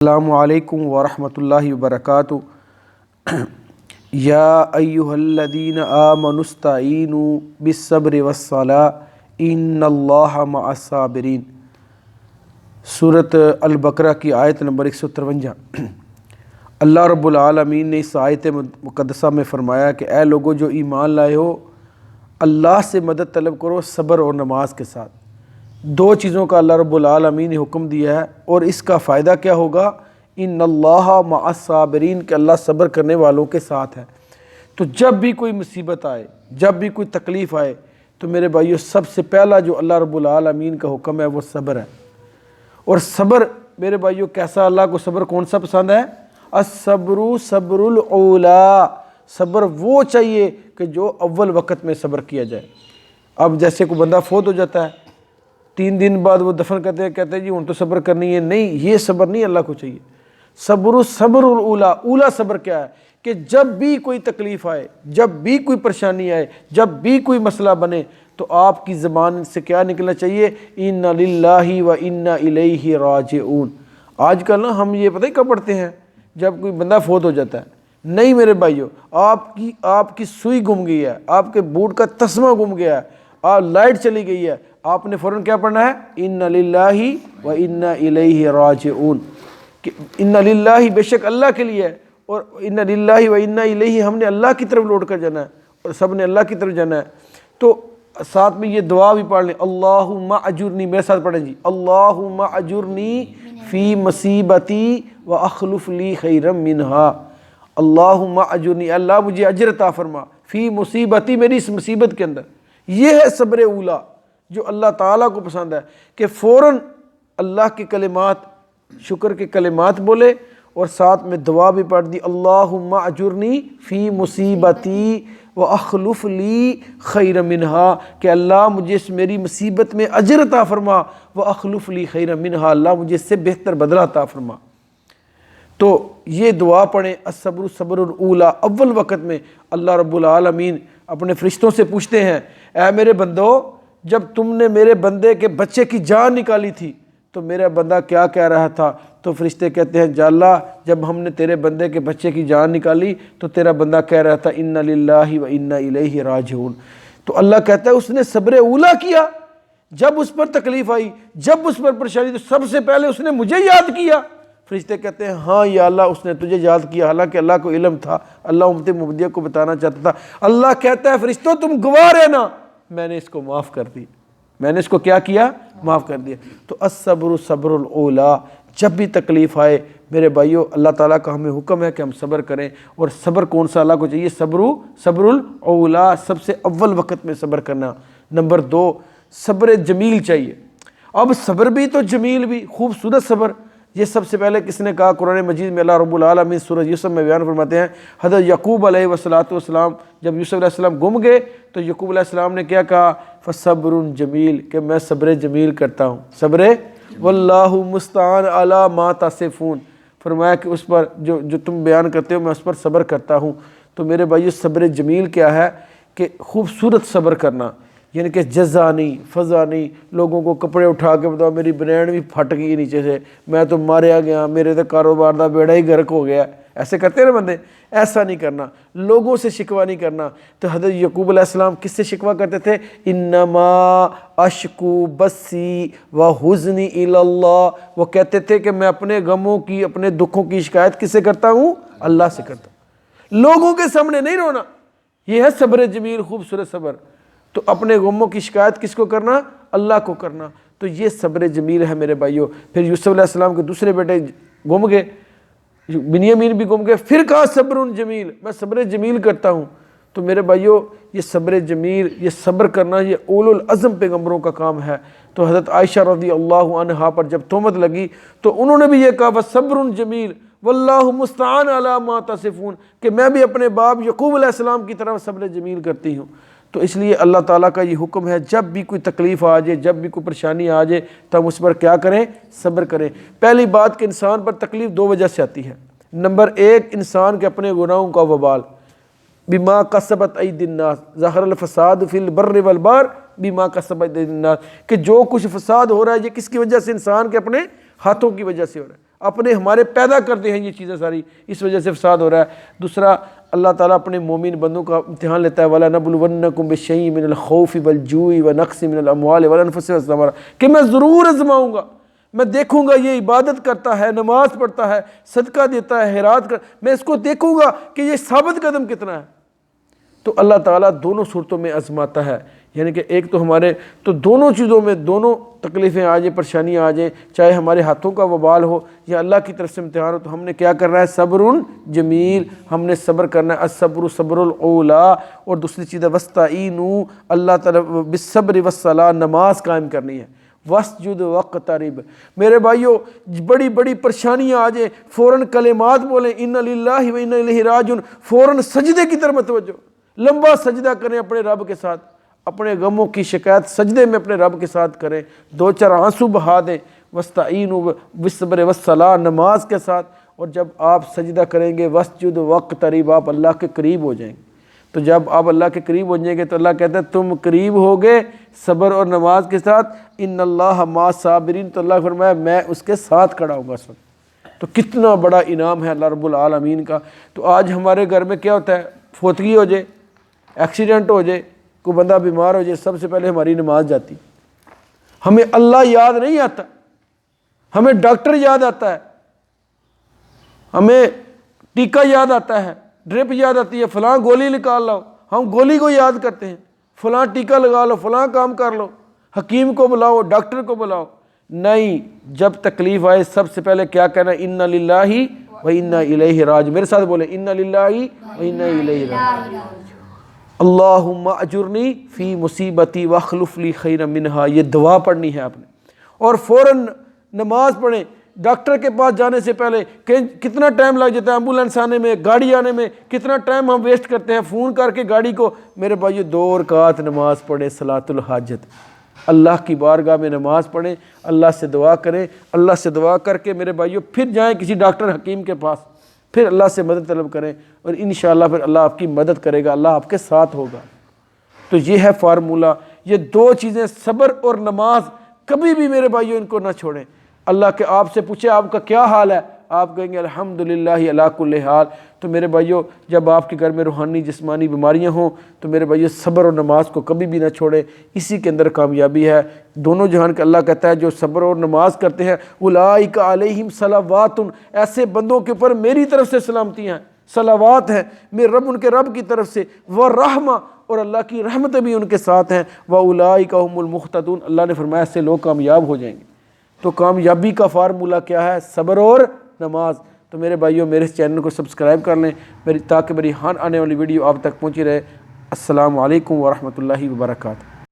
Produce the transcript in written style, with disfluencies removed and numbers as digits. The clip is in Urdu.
السلام علیکم ورحمۃ اللہ وبرکاتہ۔ یا ایہا الذین آمنوا استعینوا بالصبر والصلاۃ ان اللہ مع الصابرین۔ سورۃ البقرہ کی آیت نمبر 153۔ اللہ رب العالمین نے اس آیت مقدسہ میں فرمایا کہ اے لوگو جو ایمان لائے ہو، اللہ سے مدد طلب کرو صبر اور نماز کے ساتھ۔ دو چیزوں کا اللہ رب العالمین نے حکم دیا ہے، اور اس کا فائدہ کیا ہوگا؟ ان اللہ مع الصابرین، کہ اللہ صبر کرنے والوں کے ساتھ ہے۔ تو جب بھی کوئی مصیبت آئے، جب بھی کوئی تکلیف آئے، تو میرے بھائیو سب سے پہلا جو اللہ رب العالمین کا حکم ہے وہ صبر ہے۔ اور صبر میرے بھائیو کیسا، اللہ کو صبر کون سا پسند ہے؟ الصبر صبر الاولا، صبر وہ چاہیے کہ جو اول وقت میں صبر کیا جائے۔ اب جیسے کوئی بندہ فوت ہو جاتا ہے، 3 دن بعد وہ دفن کرتے ہیں، کہتے ہیں جی ہوں تو صبر کرنی ہے، نہیں، یہ صبر نہیں اللہ کو چاہیے۔ صبر الاولا، اولا صبر کیا ہے؟ کہ جب بھی کوئی تکلیف آئے، جب بھی کوئی پریشانی آئے، جب بھی کوئی مسئلہ بنے، تو آپ کی زبان سے کیا نکلنا چاہیے؟ ان للہ و انا الیہ راجعون۔ آج کل نا ہم یہ پتہ ہی کب پڑھتے ہیں؟ جب کوئی بندہ فوت ہو جاتا ہے۔ نہیں میرے بھائیو، آپ کی سوئی گم گئی ہے، آپ کے بوٹ کا تسمہ گم گیا ہے، لائٹ چلی گئی ہے، آپ نے فوراً کیا پڑھنا ہے؟ ان للہ و انا الیہ راجعون، کہ ان للہ بے شک اللہ کے لیے ہے، اور ان للہ و انا الیہ ہم نے اللہ کی طرف لوٹ کر جانا ہے، اور سب نے اللہ کی طرف جانا ہے۔ تو ساتھ میں یہ دعا بھی پڑھ لیں، اللہم اجرنی، میرے ساتھ پڑھیں جی، اللہم اجرنی فی مصیبتی و اخلف لی خیرا منہا۔ اللہم اجرنی، اللہ مجھے اجر عطا فرما، فی مصیبتی، میری اس مصیبت کے اندر۔ یہ ہے صبر اولا جو اللہ تعالیٰ کو پسند ہے، کہ فوراً اللہ کے کلمات، شکر کے کلمات بولے، اور ساتھ میں دعا بھی پڑھ دی، اللہم اجرنی فی مصیبتی و اخلف لی خیر منہا، کہ اللہ مجھے اس میری مصیبت میں اجر عطا فرما، و اخلف لی خیر منہا، اللہ مجھے اس سے بہتر بدلہ عطا فرما۔ تو یہ دعا پڑھیں، الصبر صبر الاولا، اول وقت میں۔ اللہ رب العالمین اپنے فرشتوں سے پوچھتے ہیں، اے میرے بندو، جب تم نے میرے بندے کے بچے کی جان نکالی تھی تو میرا بندہ کیا کہہ رہا تھا؟ تو فرشتے کہتے ہیں، یا اللہ جب ہم نے تیرے بندے کے بچے کی جان نکالی تو تیرا بندہ کہہ رہا تھا ان للہ و انا الیہ راجعون۔ تو اللہ کہتا ہے اس نے صبر اولا کیا، جب اس پر تکلیف آئی، جب اس پر پریشانی، تو سب سے پہلے اس نے مجھے یاد کیا۔ فرشتے کہتے ہیں ہاں یا اللہ اس نے تجھے یاد کیا، حالانکہ اللہ کو علم تھا، اللہ امت محمدیہ کو بتانا چاہتا تھا۔ اللہ کہتا ہے فرشتوں تم گواہ رہنا، میں نے اس کو معاف کر دی، میں نے اس کو کیا کیا؟ معاف کر دیا۔ تو الصبر صبر الاولا، جب بھی تکلیف آئے میرے بھائیو، اللہ تعالیٰ کا ہمیں حکم ہے کہ ہم صبر کریں۔ اور صبر کون سا اللہ کو چاہیے؟ صبر الاولا، سب سے اول وقت میں صبر کرنا۔ نمبر 2، صبر جمیل چاہیے۔ اب صبر بھی تو جمیل بھی، خوبصورت صبر، یہ سب سے پہلے کس نے کہا؟ قرآن مجید میں اللہ رب العالمین سورہ یوسف میں بیان فرماتے ہیں، حضرت یعقوب علیہ والسلام جب یوسف علیہ السلام گم گئے تو یعقوب علیہ السلام نے کیا کہا؟ فصبر جمیل، کہ میں صبر جمیل کرتا ہوں، صبر واللہ مستعان علی ما تصفون، فرمایا کہ اس پر جو تم بیان کرتے ہو میں اس پر صبر کرتا ہوں۔ تو میرے بھائیو صبر جمیل کیا ہے؟ کہ خوبصورت صبر کرنا، یعنی کہ جزا نہیں، فضا نہیں، لوگوں کو کپڑے اٹھا کے بتاؤ میری بنین بھی پھٹ گئی نیچے سے، میں تو ماریا گیا، میرے تو کاروبار دا بیڑا ہی غرق ہو گیا، ایسے کرتے ہیں نا بندے۔ ایسا نہیں کرنا، لوگوں سے شکوہ نہیں کرنا۔ تو حضرت یعقوب علیہ السلام کس سے شکوہ کرتے تھے؟ انما اشکو بسی و حزنی الی اللہ، وہ کہتے تھے کہ میں اپنے غموں کی، اپنے دکھوں کی شکایت کس سے کرتا ہوں؟ اللہ سے کرتا ہوں، لوگوں کے سامنے نہیں رونا۔ یہ ہے صبر جمیل، خوبصورت صبر۔ تو اپنے غموں کی شکایت کس کو کرنا؟ اللہ کو کرنا۔ تو یہ صبر جمیل ہے میرے بھائیو۔ پھر یوسف علیہ السلام کے دوسرے بیٹے گم گئے، بنیامین بھی گم گئے، پھر کہا صبر جمیل، میں صبر جمیل کرتا ہوں۔ تو میرے بھائیو یہ صبر جمیل، یہ صبر کرنا، یہ اولو العزم پیغمبروں کا کام ہے۔ تو حضرت عائشہ رضی اللہ عنہا پر جب تہمت لگی تو انہوں نے بھی یہ کہا وصبر جمیل واللہ مستعان علی ما تصفون، کہ میں بھی اپنے باپ یعقوب علیہ السلام کی طرف صبر جمیل کرتی ہوں۔ تو اس لیے اللہ تعالیٰ کا یہ حکم ہے، جب بھی کوئی تکلیف آ جائے، جب بھی کوئی پریشانی آ جائے، تو ہم اس پر کیا کریں؟ صبر کریں۔ پہلی بات کہ انسان پر تکلیف 2 وجہ سے آتی ہے۔ نمبر 1، انسان کے اپنے گناہوں کا وبال، بما کسبت ایدی الناس ظہر الفساد فی البر والبحر بما کسبت ایدی الناس، کہ جو کچھ فساد ہو رہا ہے یہ کس کی وجہ سے؟ انسان کے اپنے ہاتھوں کی وجہ سے ہو رہا ہے۔ اپنے ہمارے پیدا کرتے ہیں یہ چیزیں ساری، اس وجہ سے فساد ہو رہا ہے۔ دوسرا اللہ تعالیٰ اپنے مومن بندوں کا امتحان لیتا ہے، وَلَنَبْلُوَنَّكُمْ بِشَيْءٍ مِّنَ الْخَوْفِ وَالْجُوعِ وَنَقْصٍ مِّنَ الْأَمْوَالِ وَالْأَنفُسِ وَالثَّمَرَاتِ، کہ میں ضرور آزماؤں گا، میں دیکھوں گا یہ عبادت کرتا ہے، نماز پڑھتا ہے، صدقہ دیتا ہے، خیرات میں اس کو دیکھوں گا کہ یہ ثابت قدم کتنا ہے۔ تو اللہ تعالیٰ دونوں صورتوں میں آزماتا ہے، یعنی کہ ایک تو ہمارے تو دونوں چیزوں میں دونوں تکلیفیں آ جائیں، پریشانیاں آ جائیں، چاہے ہمارے ہاتھوں کا وبال ہو یا اللہ کی طرف سے امتحان ہو، تو ہم نے کیا کرنا ہے؟ صبر جمیل، ہم نے صبر کرنا ہے۔ الصبر صبر الاولا، اور دوسری چیز ہے وستعینوا، اللہ تعالیٰ بالصبر والصلاۃ، نماز قائم کرنی ہے۔ وسجد واقترب، میرے بھائیو بڑی بڑی پریشانیاں آ جائیں، فوراً کلمات بولیں، انا للہ و انا الیہ راجعون، فوراً سجدے کی طرف متوجہ، لمبا سجدہ کریں اپنے رب کے ساتھ، اپنے غموں کی شکایت سجدے میں اپنے رب کے ساتھ کریں، دو چار آنسو بہا دیں، وستعینوا بالصبر والصلاۃ، نماز کے ساتھ۔ اور جب آپ سجدہ کریں گے وسجد واقترب، آپ اللہ کے قریب ہو جائیں گے۔ تو جب آپ اللہ کے قریب ہو جائیں گے تو اللہ کہتا ہے تم قریب ہوگے صبر اور نماز کے ساتھ، ان اللہ مع الصابرین، تو اللہ فرمایا میں اس کے ساتھ کھڑا ہوں گا۔ تو کتنا بڑا انعام ہے اللہ رب العالمین کا۔ تو آج ہمارے گھر میں کیا ہوتا ہے؟ فوتگی ہو جائے، ایکسیڈنٹ ہو جائے، کوئی بندہ بیمار ہو جائے، سب سے پہلے ہماری نماز جاتی، ہمیں اللہ یاد نہیں آتا، ہمیں ڈاکٹر یاد آتا ہے، ہمیں ٹیکہ یاد آتا ہے، ڈرپ یاد آتی ہے، فلاں گولی نکال لاؤ، ہم گولی کو یاد کرتے ہیں، فلاں ٹیکہ لگا لو، فلاں کام کر لو، حکیم کو بلاؤ، ڈاکٹر کو بلاؤ۔ نہیں، جب تکلیف آئے سب سے پہلے کیا کہنا ہے؟ انا للہ و انا الیہ راجعون، میرے ساتھ بولیں، انا للہ و انا الیہ راجعون۔ اللہم اجرنی فی مصیبتی واخلف لی خیرا منہا، یہ دعا پڑھنی ہے آپ نے، اور فوراً نماز پڑھیں۔ ڈاکٹر کے پاس جانے سے پہلے کتنا ٹائم لگ جاتا ہے، ایمبولینس آنے میں، گاڑی آنے میں کتنا ٹائم ہم ویسٹ کرتے ہیں، فون کر کے گاڑی کو۔ میرے بھائیو 2 رکعت نماز پڑھیں، صلاۃ الحاجت، اللہ کی بارگاہ میں نماز پڑھیں، اللہ سے دعا کریں، اللہ سے دعا کر کے میرے بھائیو پھر جائیں کسی ڈاکٹر حکیم کے پاس، پھر اللہ سے مدد طلب کریں، اور انشاءاللہ پھر اللہ آپ کی مدد کرے گا، اللہ آپ کے ساتھ ہوگا۔ تو یہ ہے فارمولہ، یہ 2 چیزیں صبر اور نماز، کبھی بھی میرے بھائیو ان کو نہ چھوڑیں۔ اللہ کے آپ سے پوچھے آپ کا کیا حال ہے، آپ کہیں گے الحمدللہ علی کل حال۔ تو میرے بھائیو جب آپ کے گھر میں روحانی جسمانی بیماریاں ہوں تو میرے بھائیو صبر اور نماز کو کبھی بھی نہ چھوڑیں، اسی کے اندر کامیابی ہے۔ دونوں جہان کے اللہ کہتا ہے جو صبر اور نماز کرتے ہیں اولئک علیہم صلوات، ایسے بندوں کے اوپر میری طرف سے سلامتی ہیں، صلوات ہیں میرے رب، ان کے رب کی طرف سے، ورحمہ، اور اللہ کی رحمتیں بھی ان کے ساتھ ہیں، واولئک هم المہتدون، اللہ نے فرمایا ایسے لوگ کامیاب ہو جائیں گے۔ تو کامیابی کا فارمولہ کیا ہے؟ صبر اور نماز۔ تو میرے بھائیوں میرے اس چینل کو سبسکرائب کر لیں تاکہ میری ہر آنے والی ویڈیو آپ تک پہنچی رہے۔ السلام علیکم ورحمۃ اللہ وبرکاتہ۔